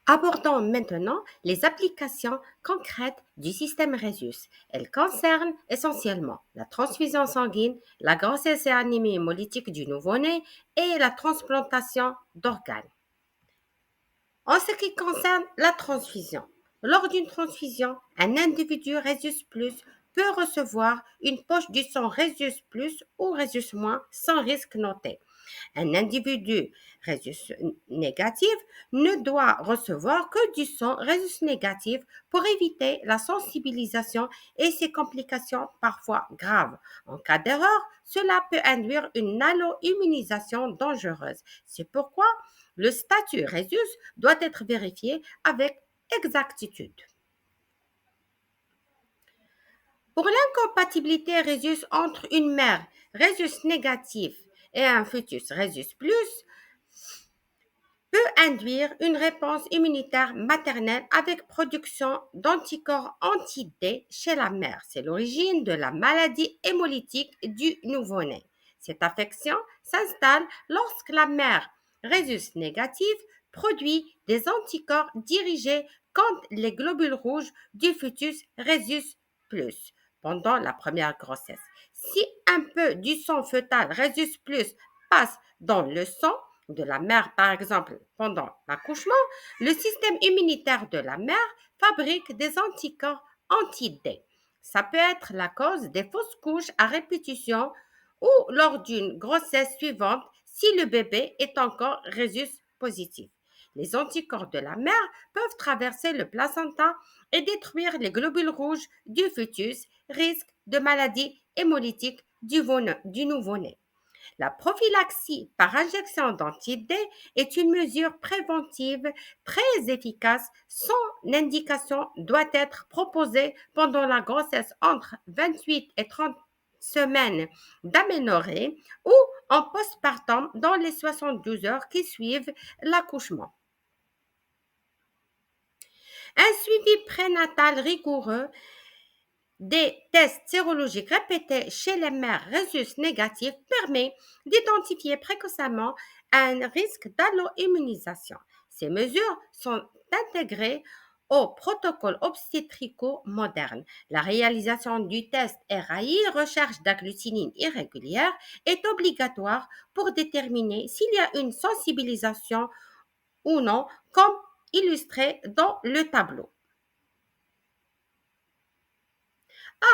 Abordons maintenant les applications concrètes du système Rhesus. Elles concernent essentiellement la transfusion sanguine, la grossesse et anémie hémolytique du nouveau-né et la transplantation d'organes. En ce qui concerne la transfusion, lors d'une transfusion, un individu Rhesus Plus peut recevoir une poche du sang Rhesus Plus ou Rhesus Moins sans risque noté. Un individu rhésus négatif ne doit recevoir que du sang rhésus négatif pour éviter la sensibilisation et ses complications parfois graves. En cas d'erreur, cela peut induire une allo-immunisation dangereuse. C'est pourquoi le statut rhésus doit être vérifié avec exactitude. Pour l'incompatibilité rhésus entre une mère rhésus négatif et un fœtus rhésus plus, peut induire une réponse immunitaire maternelle avec production d'anticorps anti-D chez la mère. C'est l'origine de la maladie hémolytique du nouveau-né. Cette affection s'installe lorsque la mère rhésus négative produit des anticorps dirigés contre les globules rouges du fœtus rhésus plus pendant la première grossesse. Si un peu du sang fœtal rhésus plus passe dans le sang, de la mère, par exemple, pendant l'accouchement, le système immunitaire de la mère fabrique des anticorps anti-D. Ça peut être la cause des fausses couches à répétition ou lors d'une grossesse suivante si le bébé est encore rhésus positif. Les anticorps de la mère peuvent traverser le placenta et détruire les globules rouges du fœtus, risque de maladie hémolytique du nouveau-né. La prophylaxie par injection d'anti-D est une mesure préventive très efficace. Son indication doit être proposée pendant la grossesse entre 28 et 30 semaines d'aménorrhée ou en postpartum dans les 72 heures qui suivent l'accouchement. Un suivi prénatal rigoureux, des tests sérologiques répétés chez les mères rhésus négatives permet d'identifier précocement un risque d'allo-immunisation. Ces mesures sont intégrées aux protocoles obstétricaux modernes. La réalisation du test RAI, recherche d'agglutinine irrégulière, est obligatoire pour déterminer s'il y a une sensibilisation ou non, comme illustré dans le tableau.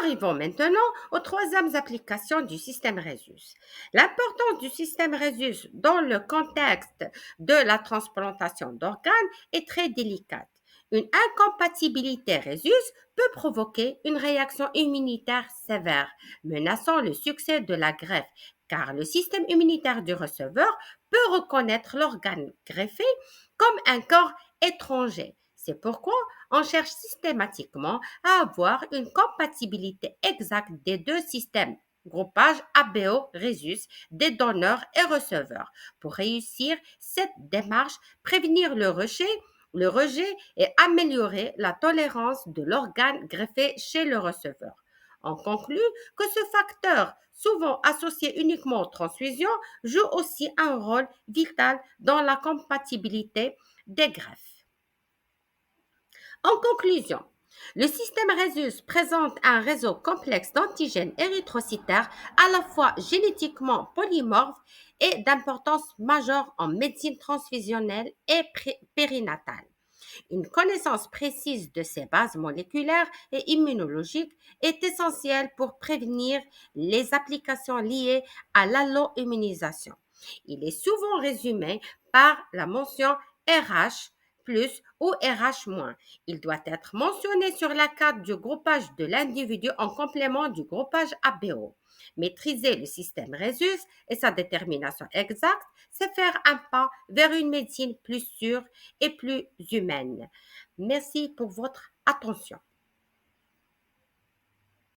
Arrivons maintenant aux troisièmes applications du système Rhesus. L'importance du système Rhesus dans le contexte de la transplantation d'organes est très délicate. Une incompatibilité Rhesus peut provoquer une réaction immunitaire sévère, menaçant le succès de la greffe, car le système immunitaire du receveur peut reconnaître l'organe greffé comme un corps étranger. C'est pourquoi on cherche systématiquement à avoir une compatibilité exacte des deux systèmes, groupage ABO-Rhesus, des donneurs et receveurs. Pour réussir cette démarche, prévenir le rejet et améliorer la tolérance de l'organe greffé chez le receveur. On conclut que ce facteur, souvent associé uniquement aux transfusions, joue aussi un rôle vital dans la compatibilité des greffes. En conclusion, le système Rhesus présente un réseau complexe d'antigènes érythrocytaires à la fois génétiquement polymorphes et d'importance majeure en médecine transfusionnelle et périnatale. Une connaissance précise de ces bases moléculaires et immunologiques est essentielle pour prévenir les applications liées à l'allo-immunisation. Il est souvent résumé par la mention RH plus ou RH-. Il doit être mentionné sur la carte du groupage de l'individu en complément du groupage ABO. Maîtriser le système Rhesus et sa détermination exacte, c'est faire un pas vers une médecine plus sûre et plus humaine. Merci pour votre attention.